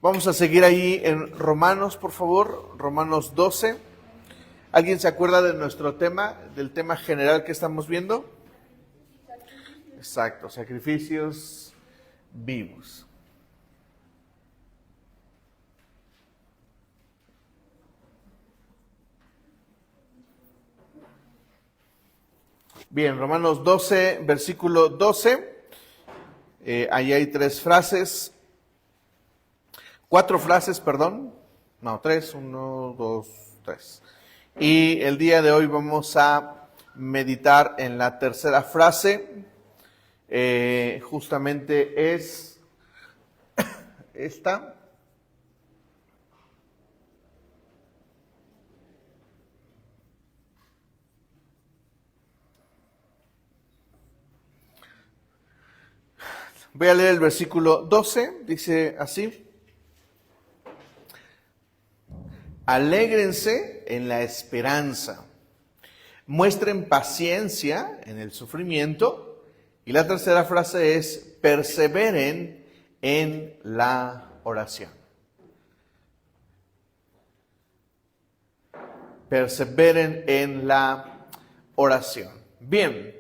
Vamos a seguir ahí en Romanos, por favor, Romanos 12. ¿Alguien se acuerda de nuestro tema, del tema general que estamos viendo? Exacto, sacrificios vivos. Bien, Romanos 12, versículo 12. Ahí hay cuatro frases, perdón. No, tres, 1, 2, 3. Y el día de hoy vamos a meditar en la tercera frase. Justamente es esta. Voy a leer el versículo 12, dice así: alégrense en la esperanza, muestren paciencia en el sufrimiento, y la tercera frase es: perseveren en la oración. Perseveren en la oración. Bien.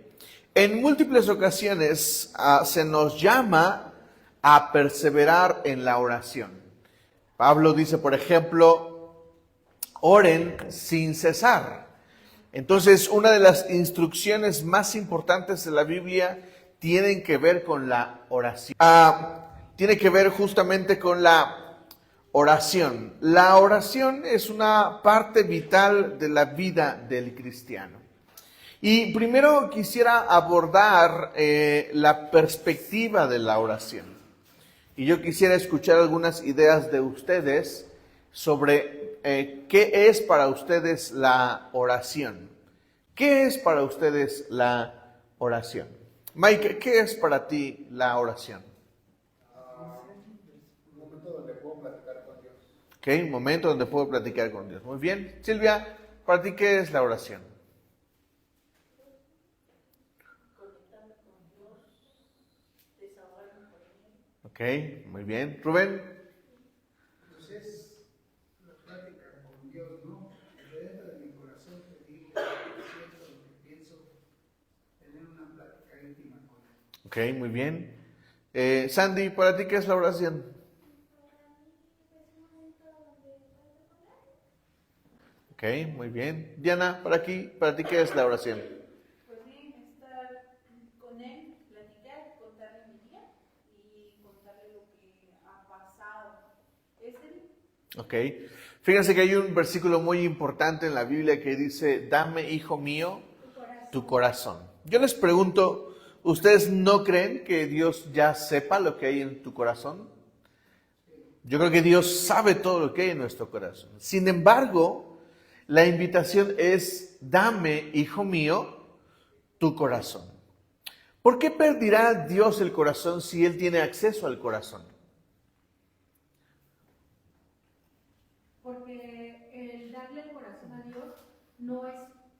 En múltiples ocasiones se nos llama a perseverar en la oración. Pablo dice, por ejemplo, oren sin cesar. Entonces, una de las instrucciones más importantes de la Biblia tienen que ver con la oración. Tiene que ver justamente con la oración. La oración es una parte vital de la vida del cristiano. Y primero quisiera abordar la perspectiva de la oración. Y yo quisiera escuchar algunas ideas de ustedes sobre qué es para ustedes la oración. ¿Qué es para ustedes la oración? Mike, ¿qué es para ti la oración? Un momento donde puedo platicar con Dios. Ok, un momento donde puedo platicar con Dios. Muy bien. Silvia, ¿para ti qué es la oración? Ok, muy bien. Rubén. Pues es la plática con Dios, ¿no? Dentro de mi corazón te digo lo que siento, lo que pienso, tener una plática íntima con Él. Ok, muy bien. Sandy, ¿para ti qué es la oración? Ok, muy bien. Diana, ¿para ti qué es la oración? Pues bien, estar con él, platicar, contarle mi día y contarle lo que ha pasado. ¿Es él? Ok. Fíjense que hay un versículo muy importante en la Biblia que dice: dame, hijo mío, tu corazón. Yo les pregunto, ¿ustedes no creen que Dios ya sepa lo que hay en tu corazón? Yo creo que Dios sabe todo lo que hay en nuestro corazón. Sin embargo, la invitación es: dame, hijo mío, tu corazón. ¿Por qué perderá Dios el corazón si Él tiene acceso al corazón? Porque el darle el corazón a Dios no es,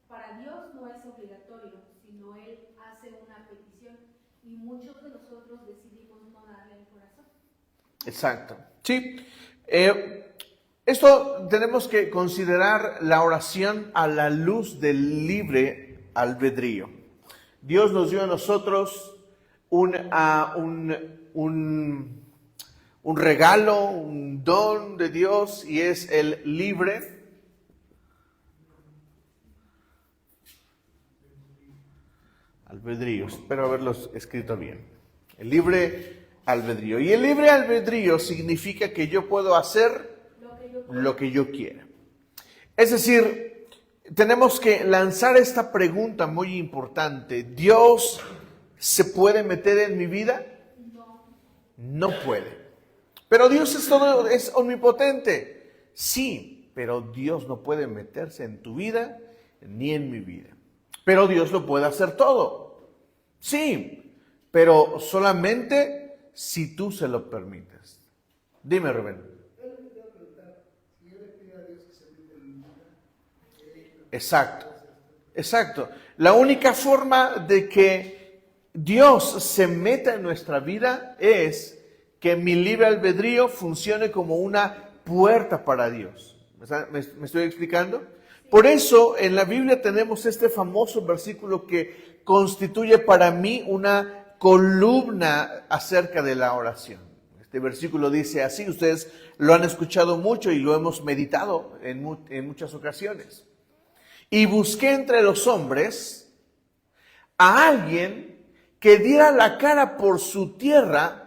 para Dios no es obligatorio, sino Él hace una petición y muchos de nosotros decidimos no darle el corazón. Exacto. Sí. Esto tenemos que considerar la oración a la luz del libre albedrío. Dios nos dio a nosotros un regalo, un don de Dios, y es el libre albedrío. Espero haberlo escrito bien. El libre albedrío. Y el libre albedrío significa que yo puedo hacer lo que yo quiera. Es decir, tenemos que lanzar esta pregunta muy importante: ¿Dios se puede meter en mi vida? No puede. Pero Dios es omnipotente. Sí, pero Dios no puede meterse en tu vida ni en mi vida. Pero Dios lo puede hacer todo. Sí, pero solamente si tú se lo permites. Dime, Rubén. Exacto, exacto. La única forma de que Dios se meta en nuestra vida es que mi libre albedrío funcione como una puerta para Dios. ¿Me estoy explicando? Por eso en la Biblia tenemos este famoso versículo que constituye para mí una columna acerca de la oración. Este versículo dice así, ustedes lo han escuchado mucho y lo hemos meditado en muchas ocasiones. Y busqué entre los hombres a alguien que diera la cara por su tierra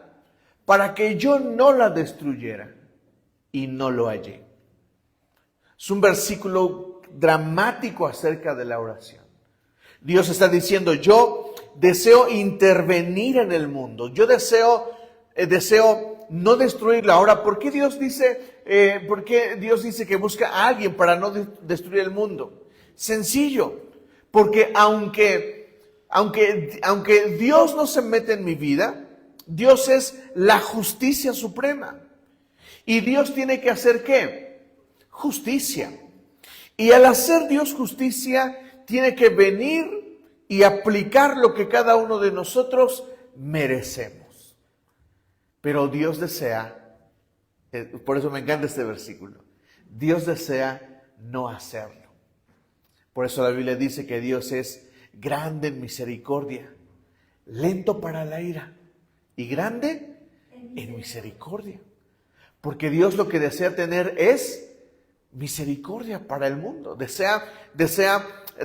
para que yo no la destruyera, y no lo hallé. Es un versículo dramático acerca de la oración. Dios está diciendo, yo deseo intervenir en el mundo, yo deseo no destruirla. Ahora, ¿por qué Dios dice que busca a alguien para no destruir el mundo? Sencillo, porque aunque Dios no se mete en mi vida, Dios es la justicia suprema. Y Dios tiene que hacer ¿qué? Justicia. Y al hacer Dios justicia, tiene que venir y aplicar lo que cada uno de nosotros merecemos. Pero Dios desea, por eso me encanta este versículo, Dios desea no hacerlo. Por eso la Biblia dice que Dios es grande en misericordia, lento para la ira y grande en misericordia. Porque Dios lo que desea tener es misericordia para el mundo. Desea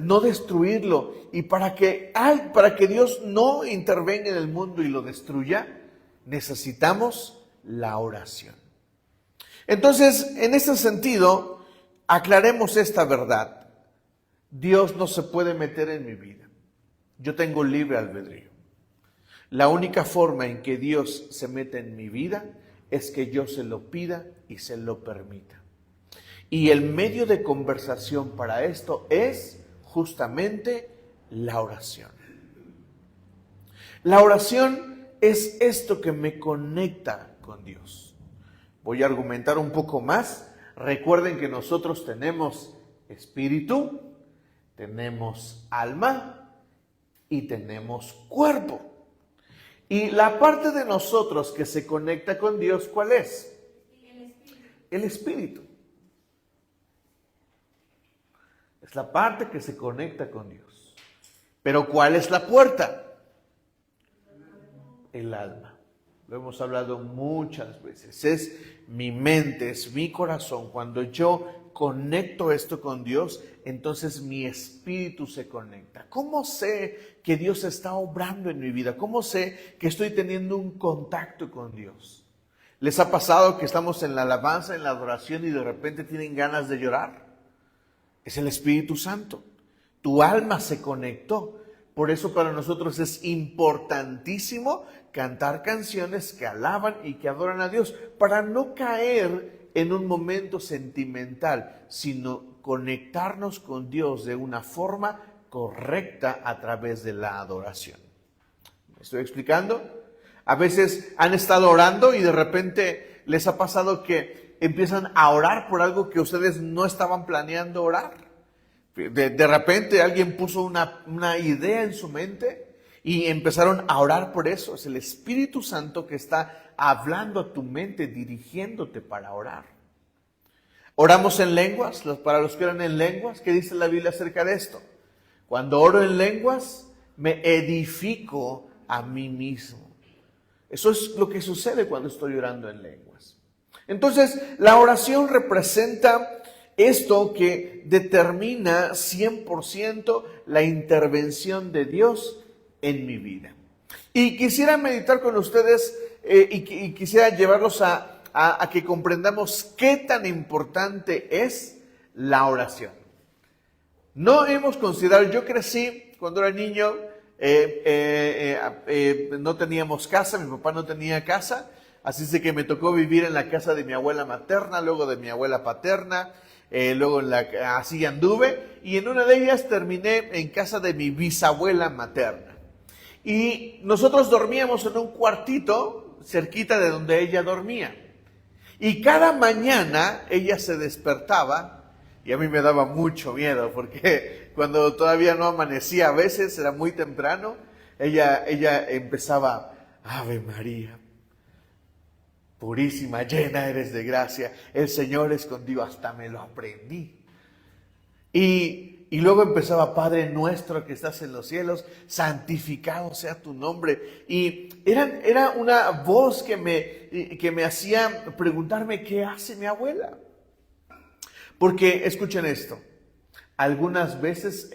no destruirlo. Y para que Dios no intervenga en el mundo y lo destruya, necesitamos la oración. Entonces, en ese sentido, aclaremos esta verdad. Dios no se puede meter en mi vida. Yo tengo libre albedrío. La única forma en que Dios se mete en mi vida es que yo se lo pida y se lo permita. Y el medio de conversación para esto es justamente la oración. La oración es esto que me conecta con Dios. Voy a argumentar un poco más. Recuerden que nosotros tenemos espíritu, tenemos alma y tenemos cuerpo. Y la parte de nosotros que se conecta con Dios, ¿cuál es? El espíritu. Es la parte que se conecta con Dios. Pero ¿cuál es la puerta? El alma. Lo hemos hablado muchas veces. Es mi mente, es mi corazón. Cuando yo conecto esto con Dios, entonces mi espíritu se conecta. ¿Cómo sé que Dios está obrando en mi vida? ¿Cómo sé que estoy teniendo un contacto con Dios? ¿Les ha pasado que estamos en la alabanza, en la adoración y de repente tienen ganas de llorar? Es el Espíritu Santo. Tu alma se conectó. Por eso para nosotros es importantísimo cantar canciones que alaban y que adoran a Dios, para no caer en un momento sentimental, sino conectarnos con Dios de una forma correcta a través de la adoración. ¿Me estoy explicando? A veces han estado orando y de repente les ha pasado que empiezan a orar por algo que ustedes no estaban planeando orar. De repente alguien puso una idea en su mente y empezaron a orar por eso. Es el Espíritu Santo que está hablando a tu mente, dirigiéndote para orar. Oramos en lenguas, para los que oran en lenguas, ¿qué dice la Biblia acerca de esto? Cuando oro en lenguas, me edifico a mí mismo. Eso es lo que sucede cuando estoy orando en lenguas. Entonces, la oración representa esto que determina 100% la intervención de Dios en mi vida. Y quisiera meditar con ustedes y quisiera llevarlos a que comprendamos qué tan importante es la oración. No hemos considerado, yo crecí cuando era niño, no teníamos casa, mi papá no tenía casa, así es de que me tocó vivir en la casa de mi abuela materna, luego de mi abuela paterna, luego así anduve, y en una de ellas terminé en casa de mi bisabuela materna. Y nosotros dormíamos en un cuartito cerquita de donde ella dormía. Y cada mañana ella se despertaba, y a mí me daba mucho miedo, porque cuando todavía no amanecía, a veces era muy temprano, ella empezaba, Ave María, purísima, llena eres de gracia, el Señor es contigo, hasta me lo aprendí. Y luego empezaba, Padre nuestro que estás en los cielos, santificado sea tu nombre. Y era una voz que me hacía preguntarme, ¿qué hace mi abuela? Porque, escuchen esto, algunas veces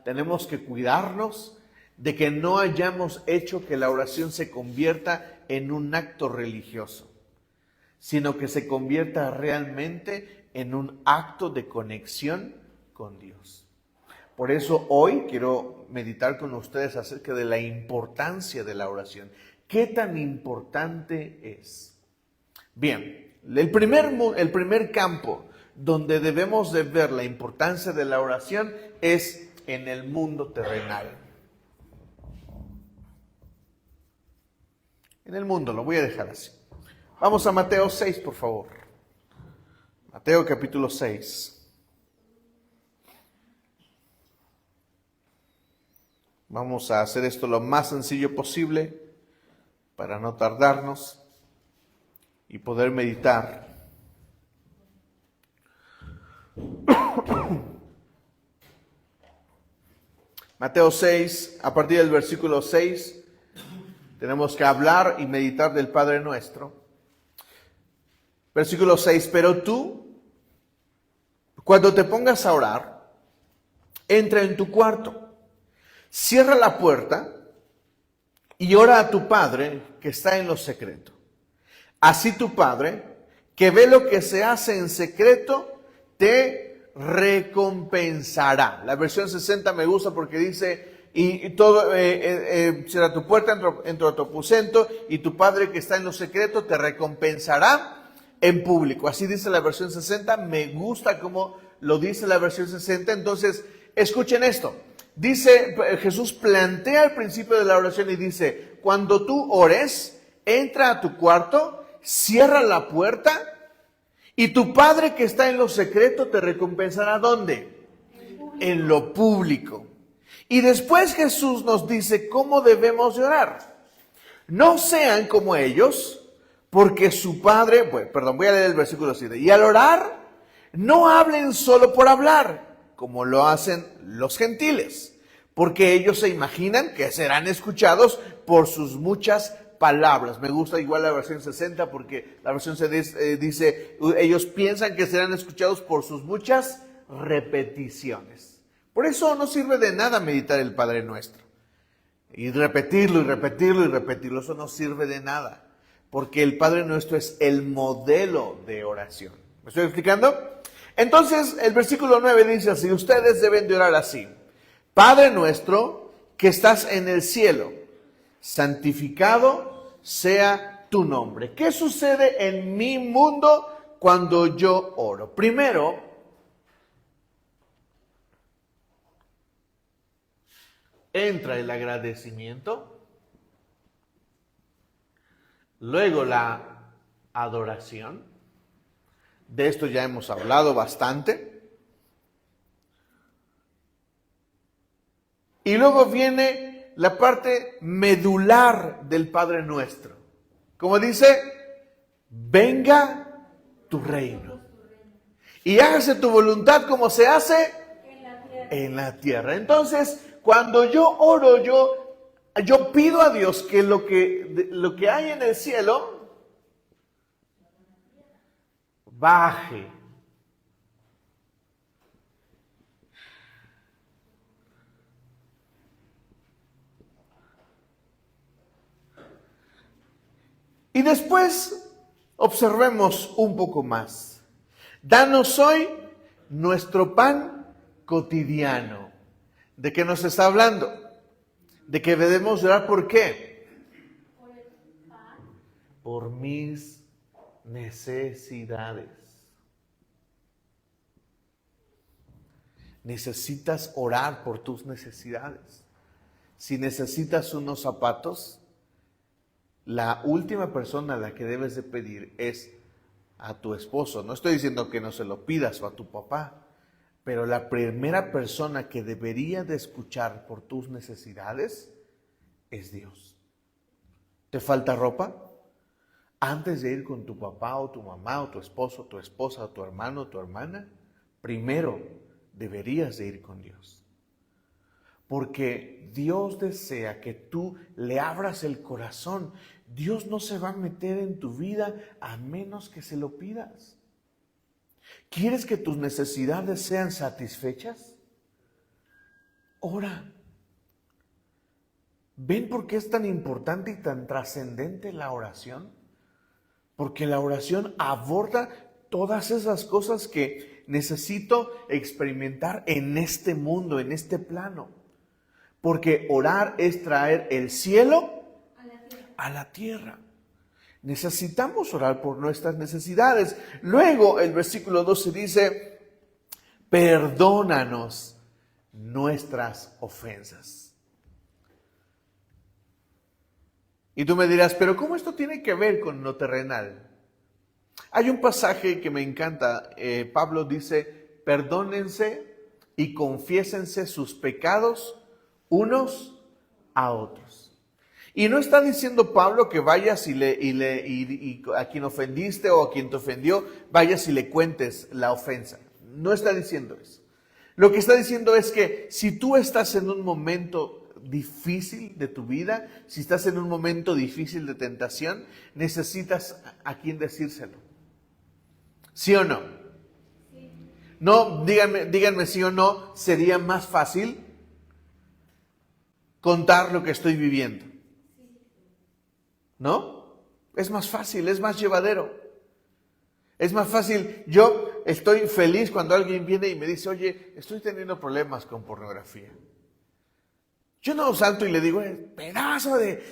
tenemos que cuidarnos de que no hayamos hecho que la oración se convierta en un acto religioso, sino que se convierta realmente en un acto de conexión con Dios. Por eso hoy quiero meditar con ustedes acerca de la importancia de la oración. ¿Qué tan importante es? Bien, el primer campo donde debemos de ver la importancia de la oración es en el mundo terrenal. En el mundo, lo voy a dejar así. Vamos a Mateo 6, por favor. Mateo capítulo 6. Vamos a hacer esto lo más sencillo posible para no tardarnos y poder meditar. Mateo 6, a partir del versículo 6, tenemos que hablar y meditar del Padre Nuestro. Versículo 6, pero tú, cuando te pongas a orar, entra en tu cuarto, cierra la puerta y ora a tu Padre que está en lo secreto. Así tu Padre, que ve lo que se hace en secreto, te recompensará. La versión 60 me gusta porque dice, y todo, cierra tu puerta, entra a tu aposento, y tu Padre que está en lo secreto te recompensará en público. Así dice la versión 60, me gusta como lo dice la versión 60. Entonces, escuchen esto. Dice, Jesús plantea el principio de la oración y dice, cuando tú ores, entra a tu cuarto, cierra la puerta, y tu Padre que está en lo secreto te recompensará, ¿dónde? En lo público. Y después Jesús nos dice cómo debemos de orar. No sean como ellos, porque su Padre, voy a leer el versículo 7. Y al orar, no hablen solo por hablar, como lo hacen los gentiles, porque ellos se imaginan que serán escuchados por sus muchas palabras. Me gusta igual la versión 60 porque la versión dice, ellos piensan que serán escuchados por sus muchas repeticiones. Por eso no sirve de nada meditar el Padre Nuestro. Y repetirlo y repetirlo y repetirlo, eso no sirve de nada. Porque el Padre Nuestro es el modelo de oración. ¿Me estoy explicando? Entonces el versículo 9 dice así, ustedes deben de orar así. Padre Nuestro que estás en el cielo, santificado sea tu nombre. ¿Qué sucede en mi mundo cuando yo oro? Primero, entra el agradecimiento, luego la adoración. De esto ya hemos hablado bastante. Y luego viene la parte medular del Padre Nuestro. Como dice, venga tu reino. Y hágase tu voluntad como se hace en la tierra. Entonces, cuando yo oro, yo pido a Dios que lo que hay en el cielo baje. Y después observemos un poco más. Danos hoy nuestro pan cotidiano. ¿De qué nos está hablando? De que debemos orar, ¿por qué? Por mis necesidades. Necesitas orar por tus necesidades. Si necesitas unos zapatos, la última persona a la que debes de pedir es a tu esposo. No estoy diciendo que no se lo pidas o a tu papá, pero la primera persona que debería de escuchar por tus necesidades es Dios. ¿Te falta ropa? antes de ir con tu papá o tu mamá o tu esposo, tu esposa o tu hermano o tu hermana, primero deberías de ir con Dios. Porque Dios desea que tú le abras el corazón. Dios no se va a meter en tu vida a menos que se lo pidas. ¿Quieres que tus necesidades sean satisfechas? Ora. ¿Ven por qué es tan importante y tan trascendente la oración? Porque la oración aborda todas esas cosas que necesito experimentar en este mundo, en este plano. Porque orar es traer el cielo a la tierra. Necesitamos orar por nuestras necesidades. Luego el versículo 12 dice, perdónanos nuestras ofensas. Y tú me dirás, pero ¿cómo esto tiene que ver con lo terrenal? Hay un pasaje que me encanta. Pablo dice, perdónense y confiésense sus pecados unos a otros. Y no está diciendo Pablo que vayas y a quien ofendiste o a quien te ofendió, vayas y le cuentes la ofensa. No está diciendo eso. Lo que está diciendo es que si tú estás en un momento difícil de tu vida, si estás en un momento difícil de tentación, necesitas a quien decírselo. ¿Sí o no? Sí. No, díganme sí o no, sería más fácil contar lo que estoy viviendo. ¿No? Es más fácil, es más llevadero. Es más fácil. Yo estoy feliz cuando alguien viene y me dice, oye, estoy teniendo problemas con pornografía. Yo no salto y le digo, pedazo de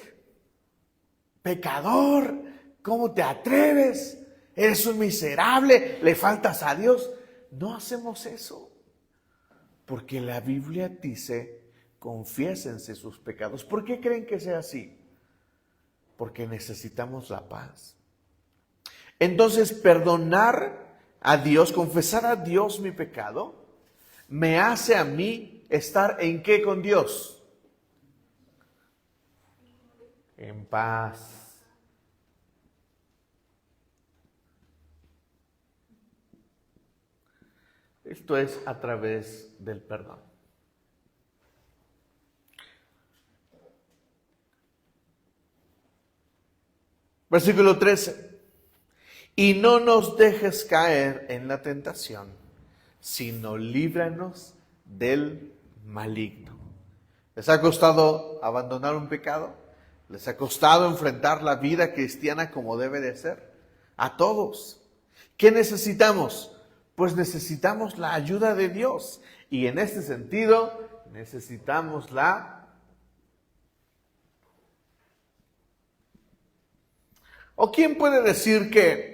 pecador, ¿cómo te atreves? Eres un miserable, le faltas a Dios. No hacemos eso. Porque la Biblia dice, confiésense sus pecados. ¿Por qué creen que sea así? Porque necesitamos la paz. Entonces, perdonar a Dios, confesar a Dios mi pecado, me hace a mí estar ¿en qué con Dios? En paz. Esto es a través del perdón. Versículo 13. Y no nos dejes caer en la tentación, sino líbranos del maligno. ¿Les ha costado abandonar un pecado? ¿Les ha costado enfrentar la vida cristiana como debe de ser? A todos. ¿Qué necesitamos? Pues necesitamos la ayuda de Dios. Y en este sentido, necesitamos ¿O quién puede decir que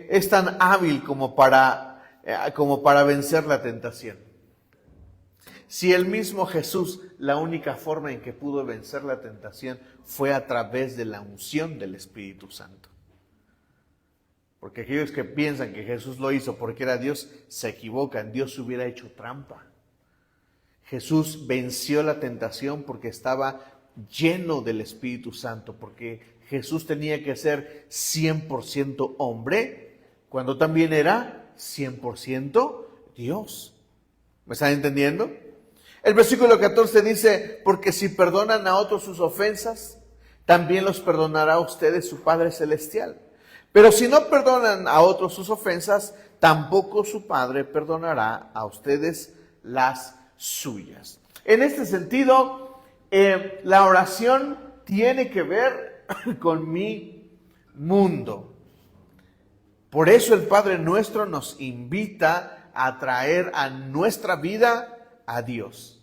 es tan hábil como para vencer la tentación? Si el mismo Jesús, la única forma en que pudo vencer la tentación fue a través de la unción del Espíritu Santo. Porque aquellos que piensan que Jesús lo hizo porque era Dios, se equivocan. Dios hubiera hecho trampa. Jesús venció la tentación porque estaba lleno del Espíritu Santo, porque Jesús tenía que ser 100% hombre, cuando también era 100% Dios. ¿Me están entendiendo? El versículo 14 dice, porque si perdonan a otros sus ofensas, también los perdonará a ustedes su Padre Celestial. Pero si no perdonan a otros sus ofensas, tampoco su Padre perdonará a ustedes las suyas. En este sentido, la oración tiene que ver con mi mundo. Por eso el Padre Nuestro nos invita a traer a nuestra vida a Dios.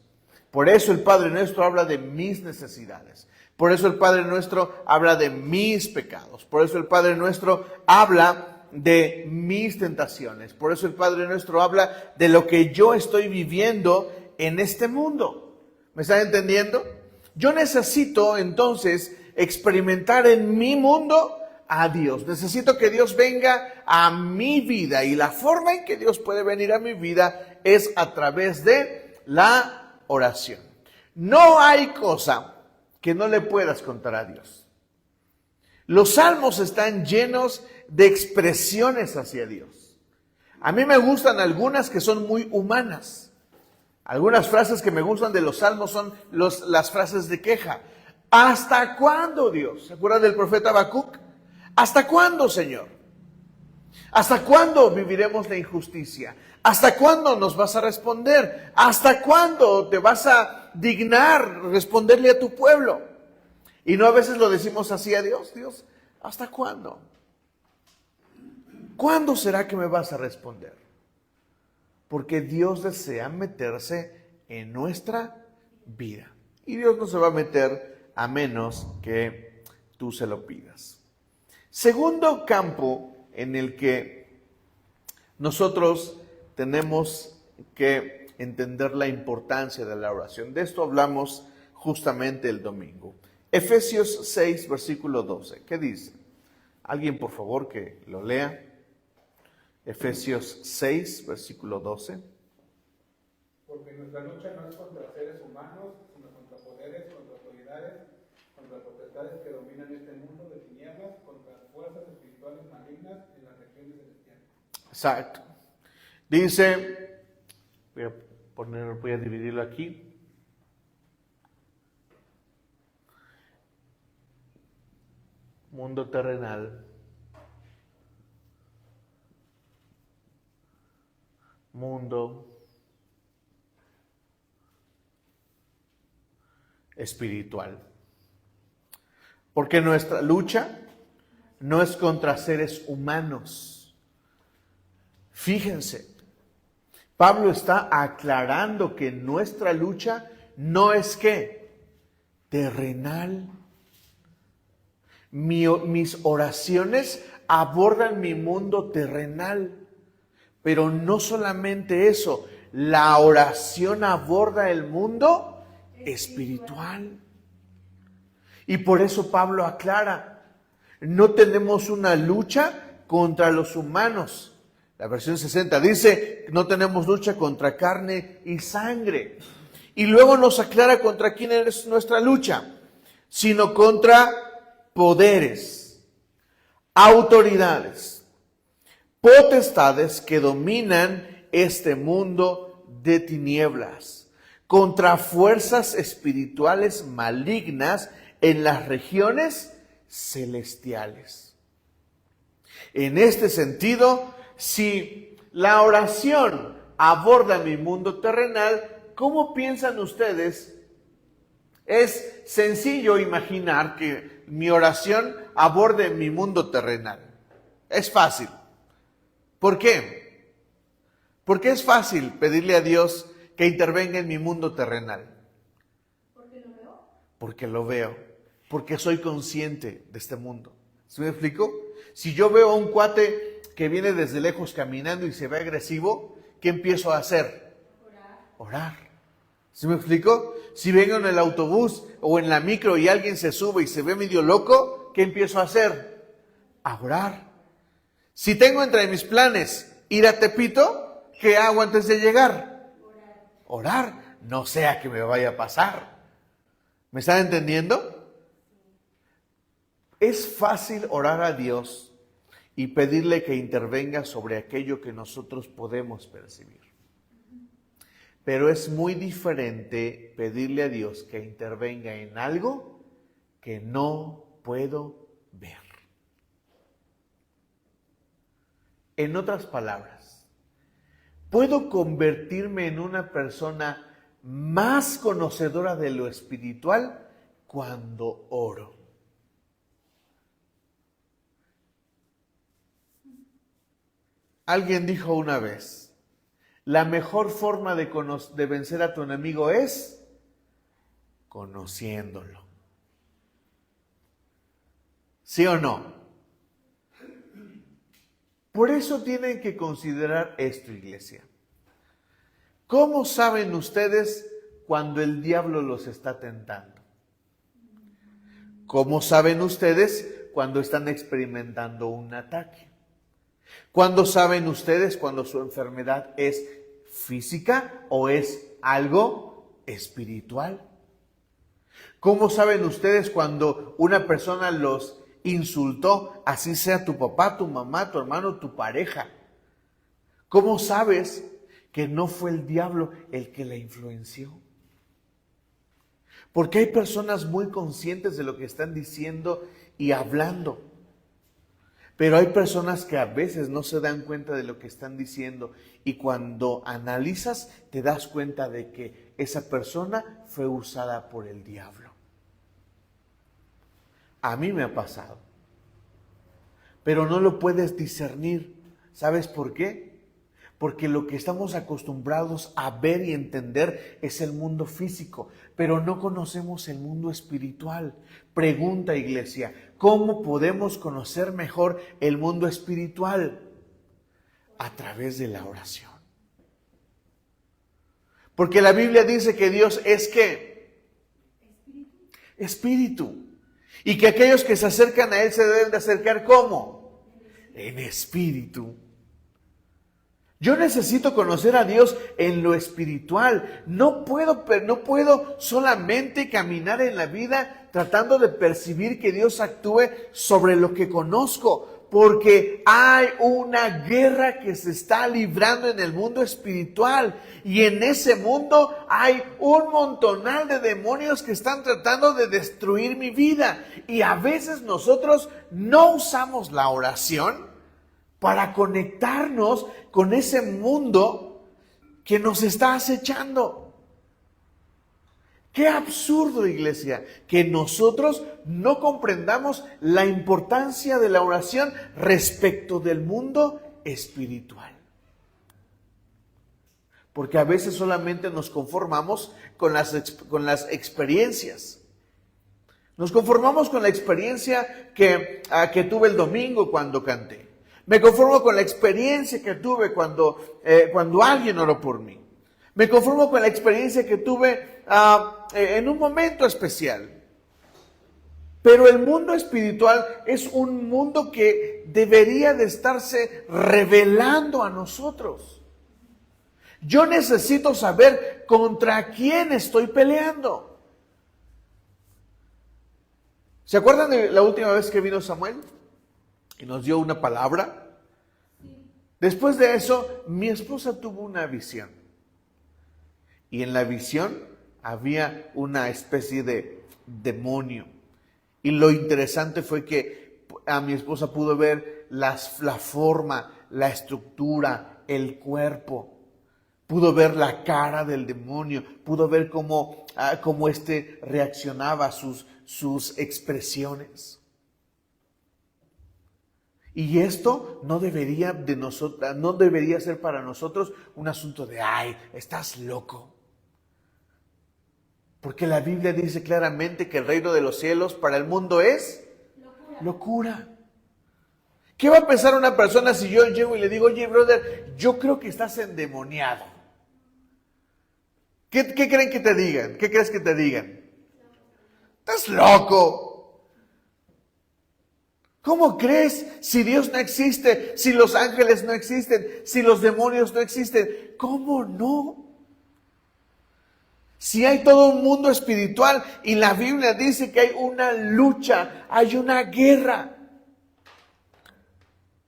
Por eso el Padre Nuestro habla de mis necesidades. Por eso el Padre Nuestro habla de mis pecados. Por eso el Padre Nuestro habla de mis tentaciones. Por eso el Padre Nuestro habla de lo que yo estoy viviendo en este mundo. ¿Me están entendiendo? Yo necesito entonces experimentar en mi mundo a Dios. Necesito que Dios venga a mi vida. Y la forma en que Dios puede venir a mi vida es a través de la oración. No hay cosa que no le puedas contar a Dios. Los salmos están llenos de expresiones hacia Dios. A mí me gustan algunas que son muy humanas. Algunas frases que me gustan de los salmos son las frases de queja. ¿Hasta cuándo, Dios? ¿Se acuerdan del profeta Habacuc? ¿Hasta cuándo, Señor? ¿Hasta cuándo viviremos la injusticia? ¿Hasta cuándo nos vas a responder? ¿Hasta cuándo te vas a dignar responderle a tu pueblo? Y no a veces lo decimos así a Dios. Dios, ¿hasta cuándo? ¿Cuándo será que me vas a responder? Porque Dios desea meterse en nuestra vida. Y Dios no se va a meter a menos que tú se lo pidas. Segundo campo en el que nosotros tenemos que entender la importancia de la oración. De esto hablamos justamente el domingo. Efesios 6, versículo 12. ¿Qué dice? Alguien, por favor, que lo lea. Efesios 6, versículo 12. Porque nuestra lucha no es contra seres humanos, sino contra poderes, contra autoridades, contra potestades que dominan este mundo de tinieblas, contra fuerzas espirituales malignas en las regiones celestiales. Exacto. Dice, voy a dividirlo aquí. Mundo terrenal. Mundo espiritual. Porque nuestra lucha no es contra seres humanos. Fíjense, Pablo está aclarando que nuestra lucha no es ¿qué? Terrenal. Mis oraciones abordan mi mundo terrenal. Pero no solamente eso, la oración aborda el mundo espiritual. Y por eso Pablo aclara, no tenemos una lucha contra los humanos. La versión 60 dice, no tenemos lucha contra carne y sangre. Y luego nos aclara contra quién es nuestra lucha, sino contra poderes, autoridades, potestades que dominan este mundo de tinieblas, contra fuerzas espirituales malignas en las regiones celestiales. En este sentido, si la oración aborda mi mundo terrenal, ¿cómo piensan ustedes? Es sencillo imaginar que mi oración aborde mi mundo terrenal. Es fácil. ¿Por qué? Porque es fácil pedirle a Dios que intervenga en mi mundo terrenal. ¿Porque lo veo? Porque lo veo. Porque soy consciente de este mundo. ¿Sí me explico? Si yo veo a un cuate que viene desde lejos caminando y se ve agresivo, ¿qué empiezo a hacer? Orar. ¿Sí me explico? Si vengo en el autobús o en la micro y alguien se sube y se ve medio loco, ¿qué empiezo a hacer? A orar. Si tengo entre mis planes ir a Tepito, ¿qué hago antes de llegar? Orar. No sea que me vaya a pasar. ¿Me están entendiendo? Es fácil orar a Dios y pedirle que intervenga sobre aquello que nosotros podemos percibir. Pero es muy diferente pedirle a Dios que intervenga en algo que no puedo ver. En otras palabras, puedo convertirme en una persona más conocedora de lo espiritual cuando oro. Alguien dijo una vez, la mejor forma de vencer a tu enemigo es conociéndolo. ¿Sí o no? Por eso tienen que considerar esto, iglesia. ¿Cómo saben ustedes cuando el diablo los está tentando? ¿Cómo saben ustedes cuando están experimentando un ataque? ¿Cuándo saben ustedes cuando su enfermedad es física o es algo espiritual? ¿Cómo saben ustedes cuando una persona los insultó, así sea tu papá, tu mamá, tu hermano, tu pareja. ¿Cómo sabes que no fue el diablo el que la influenció? Porque hay personas muy conscientes de lo que están diciendo y hablando. Pero hay personas que a veces no se dan cuenta de lo que están diciendo. Y cuando analizas, te das cuenta de que esa persona fue usada por el diablo. A mí me ha pasado. Pero no lo puedes discernir. ¿Sabes por qué? Porque lo que estamos acostumbrados a ver y entender es el mundo físico, pero no conocemos el mundo espiritual. Pregunta, iglesia, ¿cómo podemos conocer mejor el mundo espiritual? A través de la oración. Porque la Biblia dice que Dios es ¿qué? Espíritu. Y que aquellos que se acercan a Él se deben de acercar ¿cómo? En espíritu. Yo necesito conocer a Dios en lo espiritual. No puedo solamente caminar en la vida tratando de percibir que Dios actúe sobre lo que conozco, porque hay una guerra que se está librando en el mundo espiritual y en ese mundo hay un montonal de demonios que están tratando de destruir mi vida. Y a veces nosotros no usamos la oración para conectarnos con ese mundo que nos está acechando. Qué absurdo, iglesia, que nosotros no comprendamos la importancia de la oración respecto del mundo espiritual. Porque a veces solamente nos conformamos con las experiencias. Nos conformamos con la experiencia que tuve el domingo cuando canté. Me conformo con la experiencia que tuve cuando alguien oró por mí. Me conformo con la experiencia que tuve en un momento especial. Pero el mundo espiritual es un mundo que debería de estarse revelando a nosotros. Yo necesito saber contra quién estoy peleando. ¿Se acuerdan de la última vez que vino Samuel? Y nos dio una palabra. Después de eso, mi esposa tuvo una visión. Y en la visión había una especie de demonio. Y lo interesante fue que a mi esposa pudo ver la forma, la estructura, el cuerpo. Pudo ver la cara del demonio. Pudo ver cómo éste reaccionaba a sus expresiones. Y esto no debería ser para nosotros un asunto de, ay, estás loco. Porque la Biblia dice claramente que el reino de los cielos para el mundo es locura. ¿Qué va a pensar una persona si yo llego y le digo, oye, brother, yo creo que estás endemoniado? ¿Qué creen que te digan? ¿Qué crees que te digan? ¡Estás loco! ¿Cómo crees? Si Dios no existe, si los ángeles no existen, si los demonios no existen, ¿cómo no? Si hay todo un mundo espiritual y la Biblia dice que hay una lucha, hay una guerra.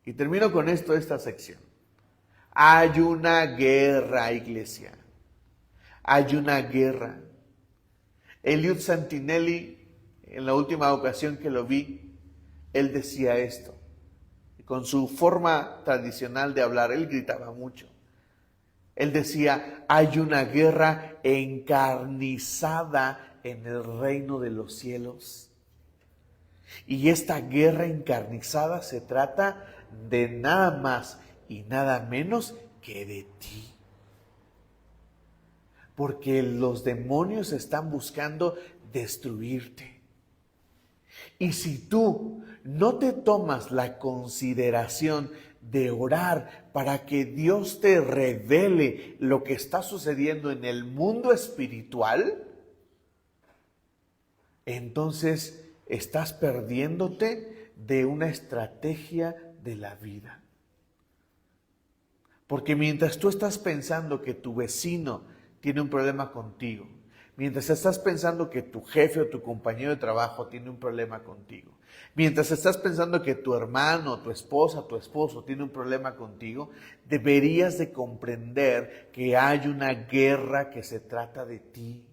Y termino con esta sección. Hay una guerra, iglesia. Hay una guerra. Eliud Santinelli, en la última ocasión que lo vi, él decía esto. Con su forma tradicional de hablar, él gritaba mucho. Él decía, hay una guerra encarnizada en el reino de los cielos. Y esta guerra encarnizada se trata de nada más y nada menos que de ti. Porque los demonios están buscando destruirte. Y si tú no te tomas la consideración de orar para que Dios te revele lo que está sucediendo en el mundo espiritual, entonces estás perdiéndote de una estrategia de la vida. Porque mientras tú estás pensando que tu vecino tiene un problema contigo, Mientras estás pensando que tu jefe o tu compañero de trabajo tiene un problema contigo, mientras estás pensando que tu hermano, tu esposa, tu esposo tiene un problema contigo, deberías de comprender que hay una guerra que se trata de ti.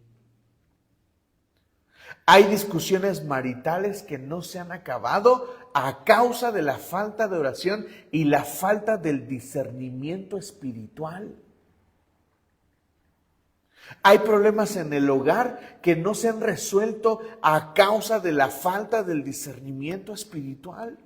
Hay discusiones maritales que no se han acabado a causa de la falta de oración y la falta del discernimiento espiritual. Hay problemas en el hogar que no se han resuelto a causa de la falta del discernimiento espiritual.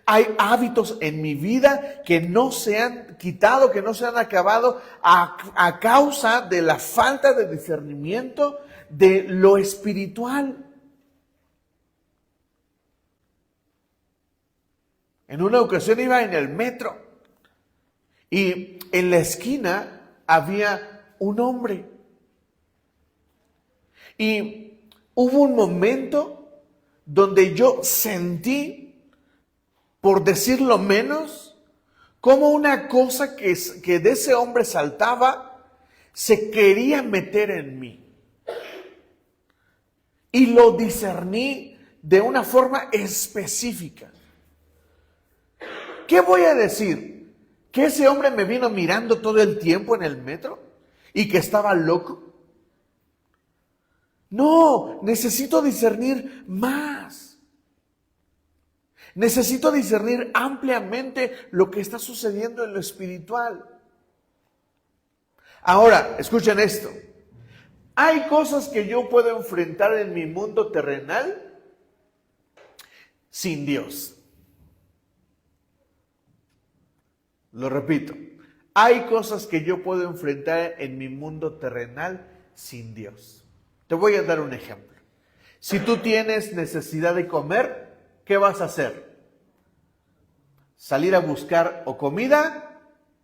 Hay hábitos en mi vida que no se han quitado, que no se han acabado a causa de la falta de discernimiento de lo espiritual. En una ocasión iba en el metro y en la esquina había un hombre. Y hubo un momento donde yo sentí, por decirlo menos, como una cosa que de ese hombre saltaba, se quería meter en mí. Y lo discerní de una forma específica. ¿Qué voy a decir? ¿Que ese hombre me vino mirando todo el tiempo en el metro y que estaba loco? No, necesito discernir más. Necesito discernir ampliamente lo que está sucediendo en lo espiritual. Ahora, escuchen esto. Hay cosas que yo puedo enfrentar en mi mundo terrenal sin Dios. Lo repito, hay cosas que yo puedo enfrentar en mi mundo terrenal sin Dios. Te voy a dar un ejemplo. Si tú tienes necesidad de comer, ¿qué vas a hacer? Salir a buscar o comida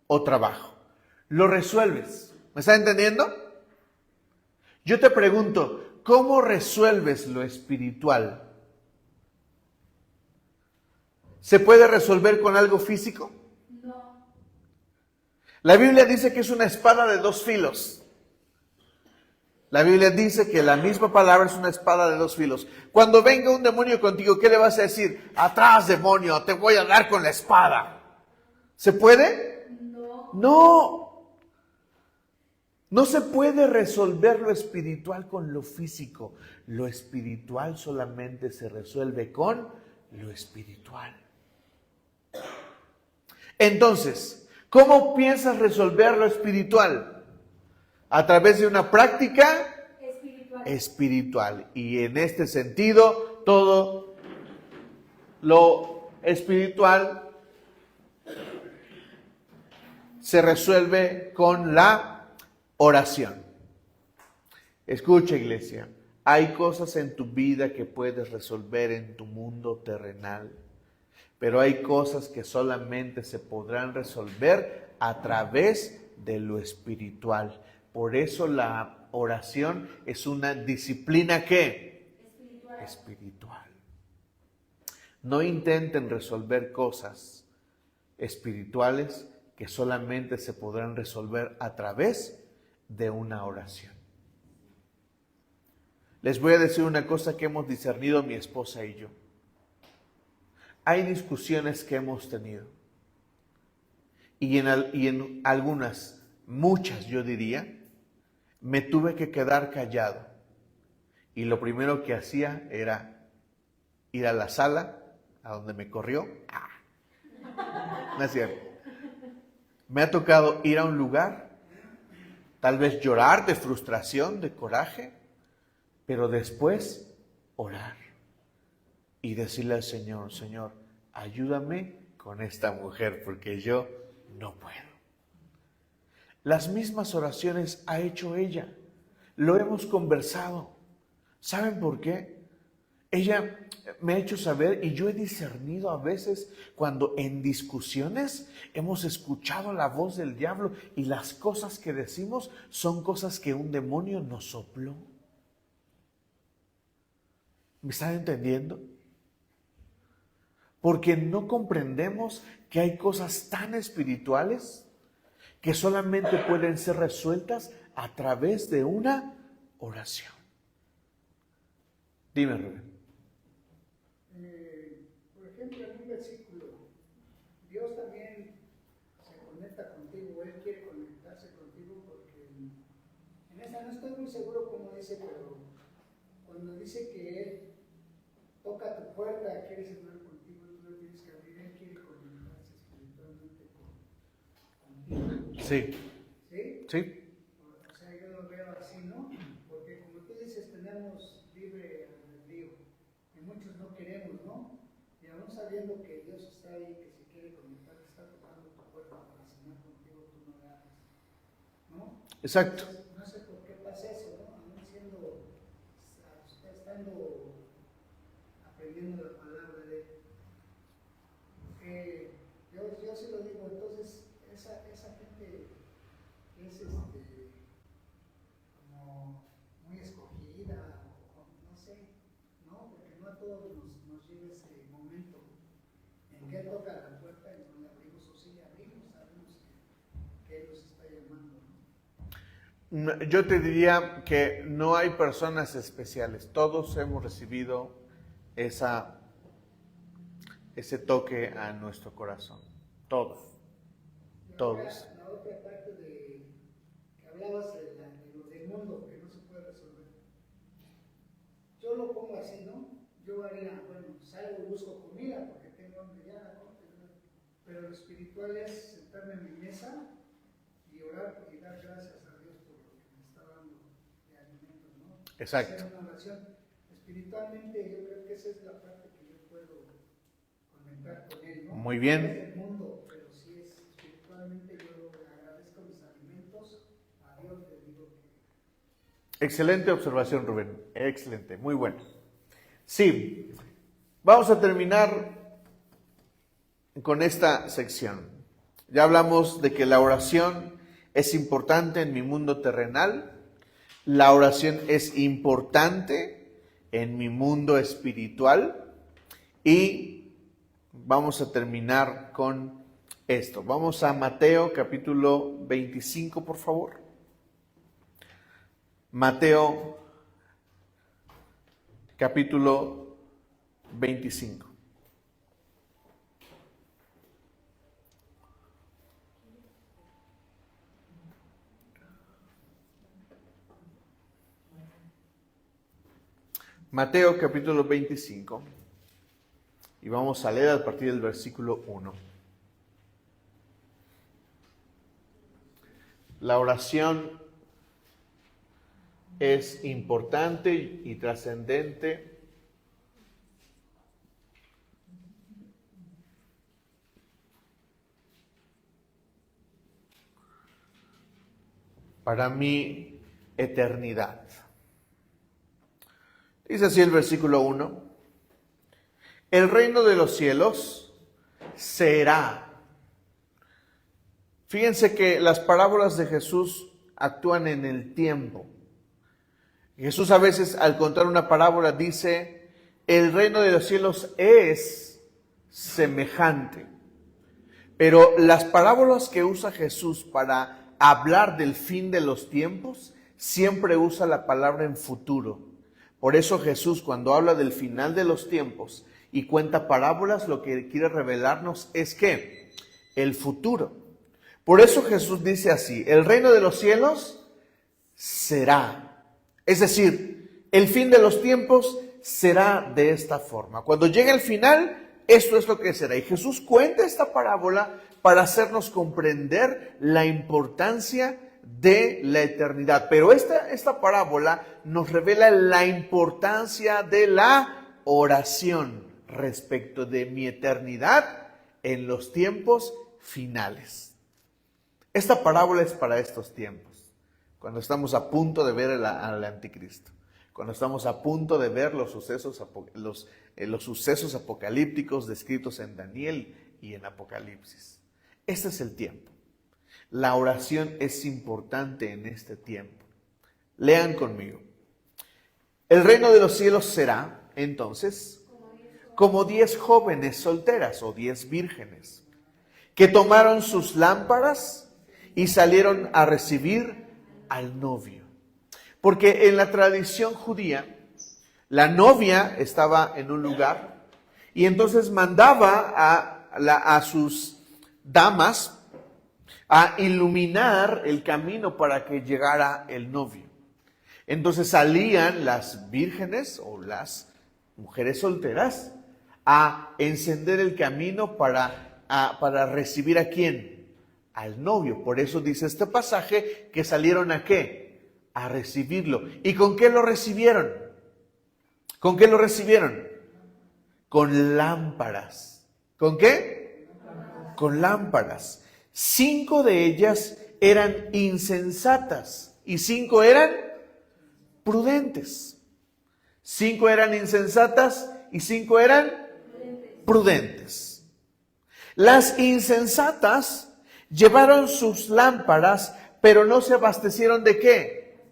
o trabajo. Lo resuelves. ¿Me está entendiendo? Yo te pregunto, ¿cómo resuelves lo espiritual? ¿Se puede resolver con algo físico? La Biblia dice que es una espada de dos filos. La Biblia dice que la misma palabra es una espada de dos filos. Cuando venga un demonio contigo, ¿qué le vas a decir? Atrás, demonio, te voy a dar con la espada. ¿Se puede? No. No se puede resolver lo espiritual con lo físico. Lo espiritual solamente se resuelve con lo espiritual. Entonces, ¿cómo piensas resolver lo espiritual? A través de una práctica espiritual. Y en este sentido, todo lo espiritual se resuelve con la oración. Escucha, iglesia, hay cosas en tu vida que puedes resolver en tu mundo terrenal. Pero hay cosas que solamente se podrán resolver a través de lo espiritual. Por eso la oración es una disciplina ¿qué? Espiritual. No intenten resolver cosas espirituales que solamente se podrán resolver a través de una oración. Les voy a decir una cosa que hemos discernido mi esposa y yo. Hay discusiones que hemos tenido y en algunas, muchas yo diría, me tuve que quedar callado y lo primero que hacía era ir a la sala a donde me corrió. No es cierto. Me ha tocado ir a un lugar, tal vez llorar de frustración, de coraje, pero después orar. Y decirle al Señor, Señor, ayúdame con esta mujer porque yo no puedo. Las mismas oraciones ha hecho ella. Lo hemos conversado. ¿Saben por qué? Ella me ha hecho saber y yo he discernido a veces cuando en discusiones hemos escuchado la voz del diablo y las cosas que decimos son cosas que un demonio nos sopló. ¿Me están entendiendo? Porque no comprendemos que hay cosas tan espirituales que solamente pueden ser resueltas a través de una oración. Dime, Rubén. Por ejemplo, en un versículo, Dios también se conecta contigo, Él quiere conectarse contigo, porque en esta no estoy muy seguro cómo dice, pero cuando dice que Él toca tu puerta, quiere cenar contigo, tú le tienes que abrir, Él quiere conectarse espiritualmente contigo. Sí. ¿Sí? Sí. O sea, yo lo veo así, ¿no? Porque como tú dices, tenemos libre albedrío y muchos no queremos, ¿no? Y aún sabiendo que Dios está ahí, que si quiere conectar, que está tocando tu puerta para cenar contigo, tú no le hagas, ¿no? Exacto. No sé por qué pasa eso, ¿no? Aún estando aprendiendo la palabra de Él. Porque yo sí lo digo, entonces esa gente es como muy escogida, o no sé, ¿no? Porque no a todos nos llega ese momento en que Él toca la puerta y no le abrimos, o sí abrimos, sabemos que Él nos está llamando, ¿no? Yo te diría que no hay personas especiales. Todos hemos recibido ese toque a nuestro corazón. Todos. Todos. La otra parte que hablabas de lo del mundo que no se puede resolver. Yo lo pongo así, ¿no? Yo haría, bueno, salgo y busco comida porque tengo hambre ya, ¿no? Pero lo espiritual es sentarme en mi mesa y orar y dar gracias a Dios por lo que me está dando de alimentos, ¿no? Exacto. Hacer una oración. Espiritualmente yo creo que esa es la parte que yo puedo conectar con Él, ¿no? Muy bien. No es del mundo, pero sí es espiritualmente, yo le agradezco mis alimentos, a Dios le digo que... Excelente observación, Rubén. Excelente, muy bueno. Sí, vamos a terminar con esta sección. Ya hablamos de que la oración es importante en mi mundo terrenal. La oración es importante en mi mundo espiritual. Y vamos a terminar con esto. Vamos a Mateo capítulo 25, por favor. Mateo capítulo 25. Mateo capítulo 25. Y vamos a leer a partir del versículo 1. La oración es importante y trascendente para mi eternidad. Dice así el versículo 1. El reino de los cielos será. Fíjense que las parábolas de Jesús actúan en el tiempo. Jesús a veces al contar una parábola dice, el reino de los cielos es semejante. Pero las parábolas que usa Jesús para hablar del fin de los tiempos, siempre usa la palabra en futuro. Por eso Jesús, cuando habla del final de los tiempos y cuenta parábolas, lo que quiere revelarnos es que el futuro. Por eso Jesús dice así, el reino de los cielos será. Es decir, el fin de los tiempos será de esta forma. Cuando llegue el final, esto es lo que será. Y Jesús cuenta esta parábola para hacernos comprender la importancia de la eternidad. Pero esta parábola nos revela la importancia de la oración respecto de mi eternidad en los tiempos finales. Esta parábola es para estos tiempos, cuando estamos a punto de ver al anticristo, cuando estamos a punto de ver los sucesos apocalípticos descritos en Daniel y en Apocalipsis. Este es el tiempo. La oración es importante en este tiempo. Lean conmigo. El reino de los cielos será, entonces, como 10 jóvenes solteras o 10 vírgenes, que tomaron sus lámparas y salieron a recibir al novio. Porque en la tradición judía, la novia estaba en un lugar y entonces mandaba a sus damas a iluminar el camino para que llegara el novio. Entonces salían las vírgenes o las mujeres solteras a encender el camino para recibir ¿a quién? Al novio. Por eso dice este pasaje que salieron ¿a qué? A recibirlo. ¿Y con qué lo recibieron? ¿Con qué lo recibieron? Con lámparas. ¿Con qué? Con lámparas. 5 de ellas eran insensatas y 5 eran prudentes. 5 eran insensatas y 5 eran prudentes. Las insensatas llevaron sus lámparas, pero no se abastecieron ¿de qué?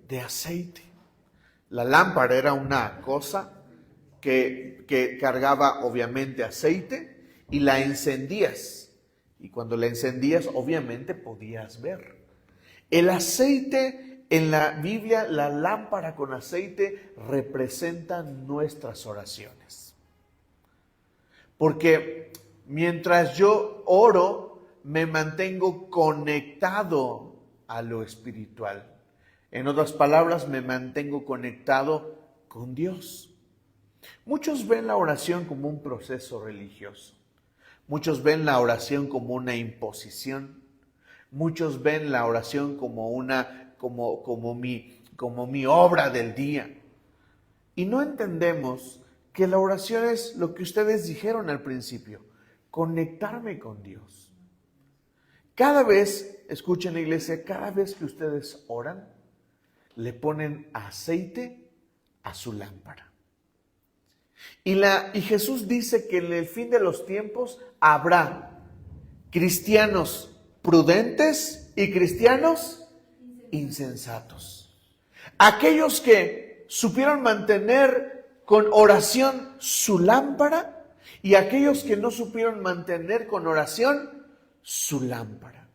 De aceite. La lámpara era una cosa que cargaba obviamente aceite y la encendías. Y cuando la encendías obviamente podías ver. El aceite en la Biblia, la lámpara con aceite representa nuestras oraciones. Porque mientras yo oro, me mantengo conectado a lo espiritual. En otras palabras, me mantengo conectado con Dios. Muchos ven la oración como un proceso religioso. Muchos ven la oración como una imposición. Muchos ven la oración como mi obra del día. Y no entendemos que la oración es lo que ustedes dijeron al principio, conectarme con Dios. Cada vez, escuchen iglesia, cada vez que ustedes oran, le ponen aceite a su lámpara. Y Jesús dice que en el fin de los tiempos habrá cristianos prudentes y cristianos insensatos. Aquellos que supieron mantener con oración su lámpara y aquellos que no supieron mantener con oración su lámpara.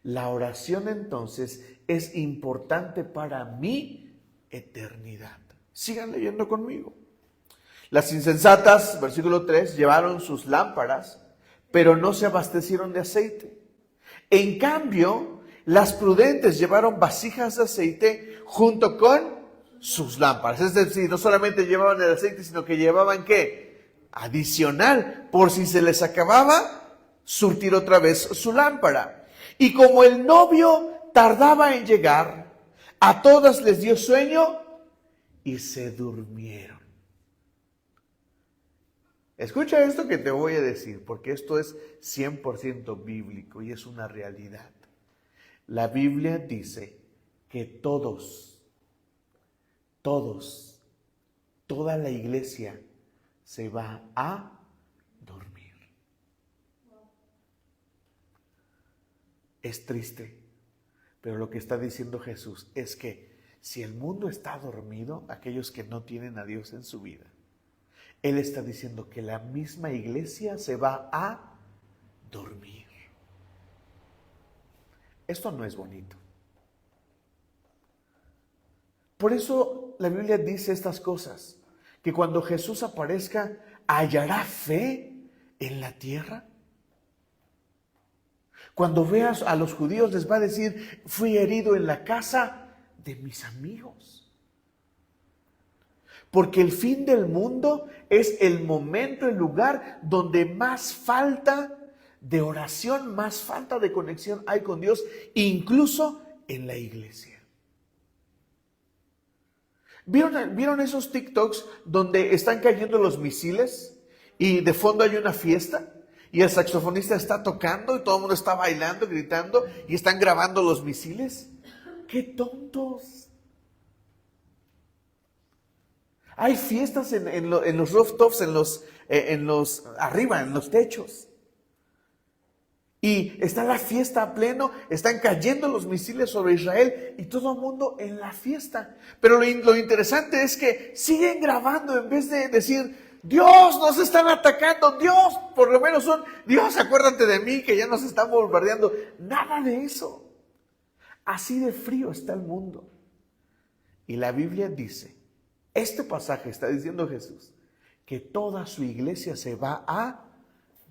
La oración entonces es importante para mi eternidad. Sigan leyendo conmigo. Las insensatas, versículo 3, llevaron sus lámparas, pero no se abastecieron de aceite. En cambio, las prudentes llevaron vasijas de aceite junto con sus lámparas. Es decir, no solamente llevaban el aceite, sino que llevaban ¿qué? Adicional, por si se les acababa, surtir otra vez su lámpara. Y como el novio tardaba en llegar, a todas les dio sueño y se durmieron. Escucha esto que te voy a decir, porque esto es 100% bíblico y es una realidad. La Biblia dice que toda la iglesia se va a dormir. Es triste, pero lo que está diciendo Jesús es que si el mundo está dormido, aquellos que no tienen a Dios en su vida, Él está diciendo que la misma iglesia se va a dormir. Esto no es bonito. Por eso la Biblia dice estas cosas, que cuando Jesús aparezca, ¿hallará fe en la tierra? Cuando veas a los judíos les va a decir, fui herido en la casa de mis amigos. Porque el fin del mundo es el momento, el lugar donde más falta de oración, más falta de conexión hay con Dios, incluso en la iglesia. ¿Vieron esos TikToks donde están cayendo los misiles y de fondo hay una fiesta y el saxofonista está tocando y todo el mundo está bailando, gritando y están grabando los misiles? ¡Qué tontos! Hay fiestas en los rooftops, arriba, en los techos. Y está la fiesta a pleno, están cayendo los misiles sobre Israel y todo el mundo en la fiesta. Pero lo interesante es que siguen grabando en vez de decir, Dios, nos están atacando, Dios, por lo menos Dios, acuérdate de mí que ya nos están bombardeando. Nada de eso. Así de frío está el mundo. Y la Biblia dice, este pasaje está diciendo Jesús, que toda su iglesia se va a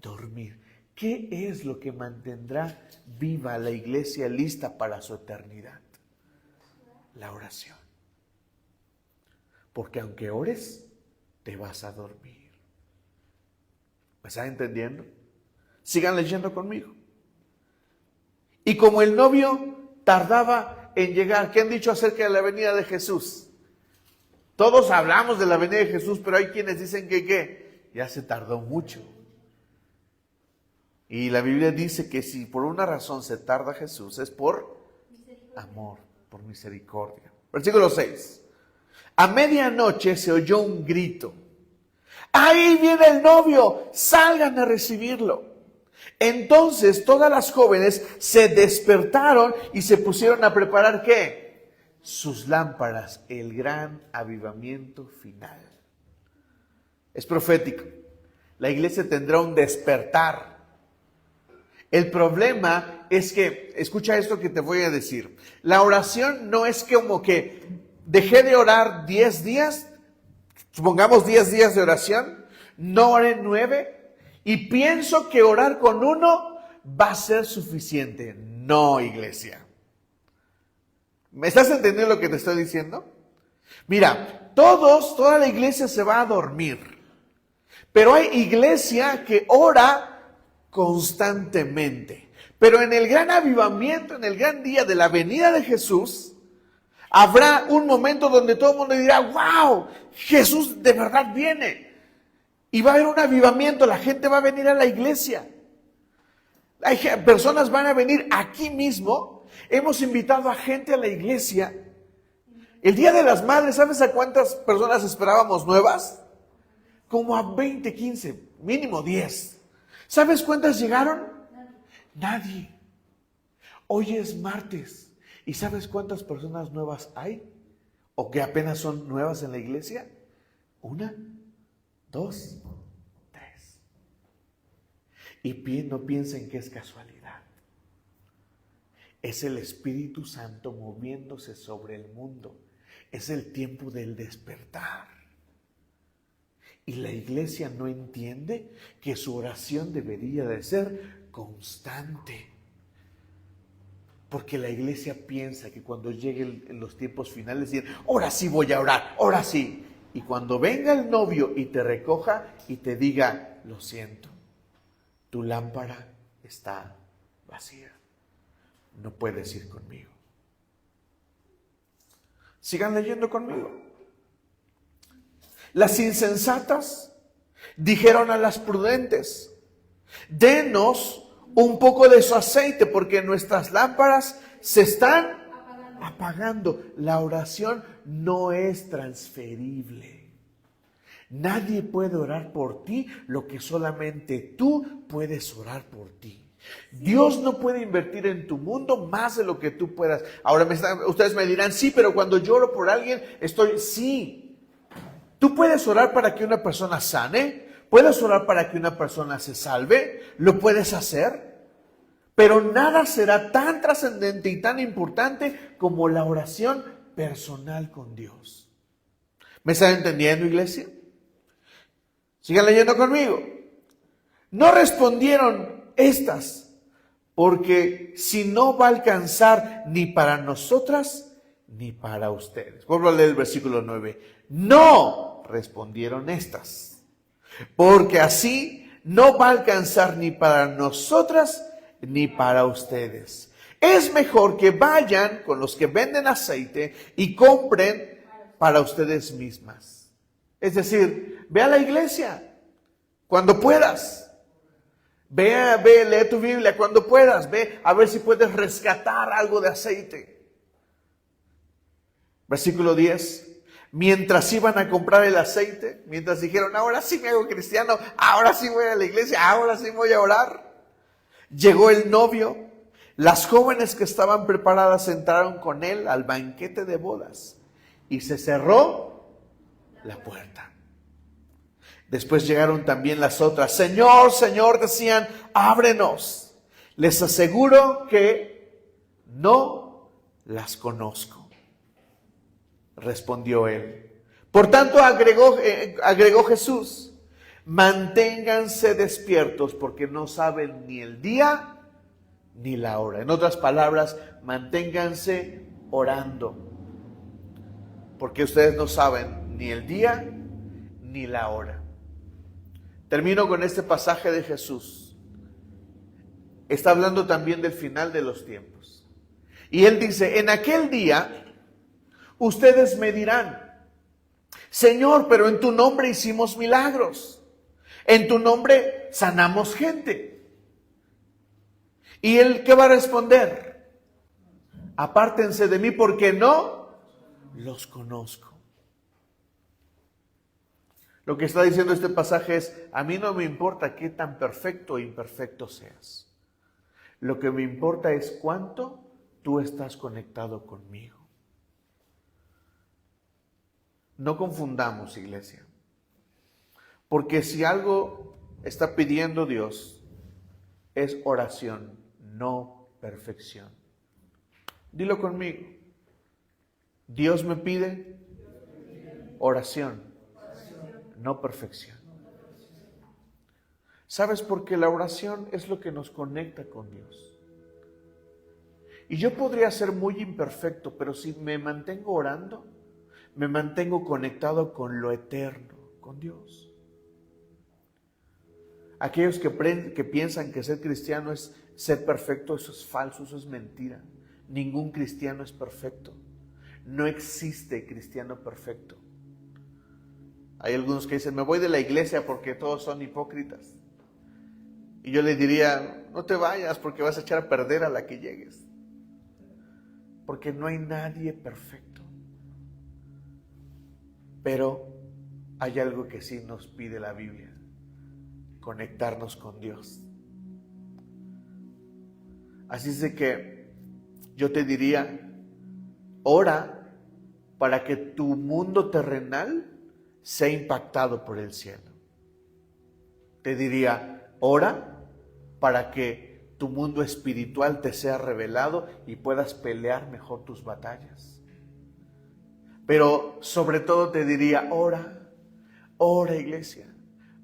dormir. ¿Qué es lo que mantendrá viva la iglesia lista para su eternidad? La oración. Porque aunque ores, te vas a dormir. ¿Me están entendiendo? Sigan leyendo conmigo. Y como el novio tardaba en llegar, ¿qué han dicho acerca de la venida de Jesús? Todos hablamos de la venida de Jesús, pero hay quienes dicen que ¿qué? Ya se tardó mucho. Y la Biblia dice que si por una razón se tarda Jesús, es por amor, por misericordia. Versículo 6. A medianoche se oyó un grito. ¡Ahí viene el novio! ¡Salgan a recibirlo! Entonces todas las jóvenes se despertaron y se pusieron a preparar ¿qué? Sus lámparas, el gran avivamiento final. Es profético. La iglesia tendrá un despertar. El problema es que, escucha esto que te voy a decir. La oración no es como que dejé de orar 10 días, supongamos 10 días de oración, no oré 9 y pienso que orar con 1 va a ser suficiente. No, iglesia. ¿Me estás entendiendo lo que te estoy diciendo? Mira, toda la iglesia se va a dormir. Pero hay iglesia que ora constantemente. Pero en el gran avivamiento, en el gran día de la venida de Jesús, habrá un momento donde todo el mundo dirá, wow, Jesús de verdad viene. Y va a haber un avivamiento, la gente va a venir a la iglesia. Personas van a venir aquí mismo. Hemos invitado a gente a la iglesia. El Día de las Madres, ¿sabes a cuántas personas esperábamos nuevas? Como a 20, 15, mínimo 10. ¿Sabes cuántas llegaron? Nadie. Hoy es martes. ¿Y sabes cuántas personas nuevas hay? ¿O que apenas son nuevas en la iglesia? 1, 2, 3. Y no piensen que es casualidad. Es el Espíritu Santo moviéndose sobre el mundo. Es el tiempo del despertar. Y la iglesia no entiende que su oración debería de ser constante. Porque la iglesia piensa que cuando lleguen los tiempos finales, dicen, ahora sí voy a orar, ahora sí. Y cuando venga el novio y te recoja y te diga, lo siento, tu lámpara está vacía. No puedes ir conmigo. Sigan leyendo conmigo. Las insensatas dijeron a las prudentes, denos un poco de su aceite porque nuestras lámparas se están apagando. La oración no es transferible. Nadie puede orar por ti lo que solamente tú puedes orar por ti. Dios no puede invertir en tu mundo más de lo que tú puedas. Ahora ustedes me dirán, sí, pero cuando yo oro por alguien, sí. Tú puedes orar para que una persona sane, puedes orar para que una persona se salve, lo puedes hacer, pero nada será tan trascendente y tan importante como la oración personal con Dios. ¿Me están entendiendo, iglesia? Sigan leyendo conmigo. No respondieron estas, porque si no va a alcanzar ni para nosotras ni para ustedes. Vuelvo a leer el versículo 9. No respondieron estas, porque así no va a alcanzar ni para nosotras ni para ustedes. Es mejor que vayan con los que venden aceite y compren para ustedes mismas. Es decir, ve a la iglesia cuando puedas. Ve, lee tu Biblia cuando puedas. Ve a ver si puedes rescatar algo de aceite. Versículo 10. Mientras iban a comprar el aceite, mientras dijeron, ahora sí me hago cristiano, ahora sí voy a la iglesia, ahora sí voy a orar. Llegó el novio. Las jóvenes que estaban preparadas entraron con él al banquete de bodas y se cerró la puerta. Después llegaron también las otras. Señor, Señor, decían, ábrenos. Les aseguro que no las conozco, respondió él. Por tanto, agregó Jesús, manténganse despiertos porque no saben ni el día ni la hora. En otras palabras, manténganse orando, porque ustedes no saben ni el día ni la hora. Termino con este pasaje de Jesús. Está hablando también del final de los tiempos. Y él dice, en aquel día ustedes me dirán, Señor, pero en tu nombre hicimos milagros. En tu nombre sanamos gente. ¿Y él qué va a responder? Apártense de mí porque no los conozco. Lo que está diciendo este pasaje es, a mí no me importa qué tan perfecto o imperfecto seas. Lo que me importa es cuánto tú estás conectado conmigo. No confundamos, iglesia. Porque si algo está pidiendo Dios, es oración, no perfección. Dilo conmigo. Dios me pide oración, no perfección. ¿Sabes? Porque la oración es lo que nos conecta con Dios. Y yo podría ser muy imperfecto, pero si me mantengo orando, me mantengo conectado con lo eterno, con Dios. Aquellos que piensan que ser cristiano es ser perfecto, eso es falso, eso es mentira. Ningún cristiano es perfecto. No existe cristiano perfecto. Hay algunos que dicen, me voy de la iglesia porque todos son hipócritas. Y yo le diría, no te vayas porque vas a echar a perder a la que llegues. Porque no hay nadie perfecto. Pero hay algo que sí nos pide la Biblia: conectarnos con Dios. Así es de que yo te diría, ora para que tu mundo terrenal sea impactado por el cielo. Te diría, ora para que tu mundo espiritual te sea revelado y puedas pelear mejor tus batallas. Pero sobre todo te diría, ora iglesia,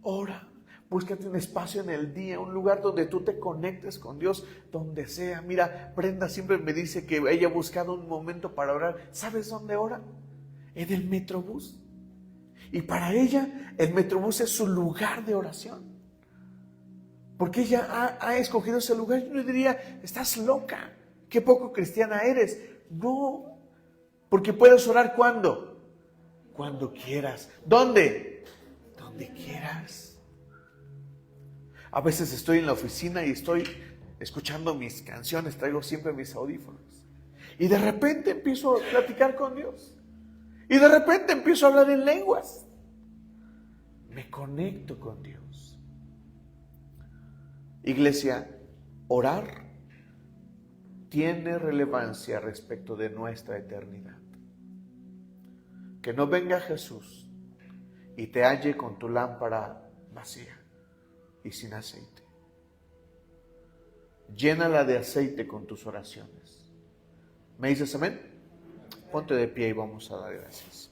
ora. Búscate un espacio en el día, un lugar donde tú te conectes con Dios, donde sea. Mira, Brenda siempre me dice que ella ha buscado un momento para orar. ¿Sabes dónde ora? En el Metrobús. Y para ella, el Metrobús es su lugar de oración. Porque ella ha escogido ese lugar. Yo le diría, estás loca, qué poco cristiana eres. No, porque puedes orar ¿cuándo? Cuando quieras. ¿Dónde? Donde quieras. A veces estoy en la oficina y estoy escuchando mis canciones, traigo siempre mis audífonos. Y de repente empiezo a platicar con Dios. Y de repente empiezo a hablar en lenguas. Me conecto con Dios. Iglesia, orar tiene relevancia respecto de nuestra eternidad. Que no venga Jesús y te halle con tu lámpara vacía y sin aceite. Llénala de aceite con tus oraciones. ¿Me dices amén? Ponte de pie y vamos a dar gracias.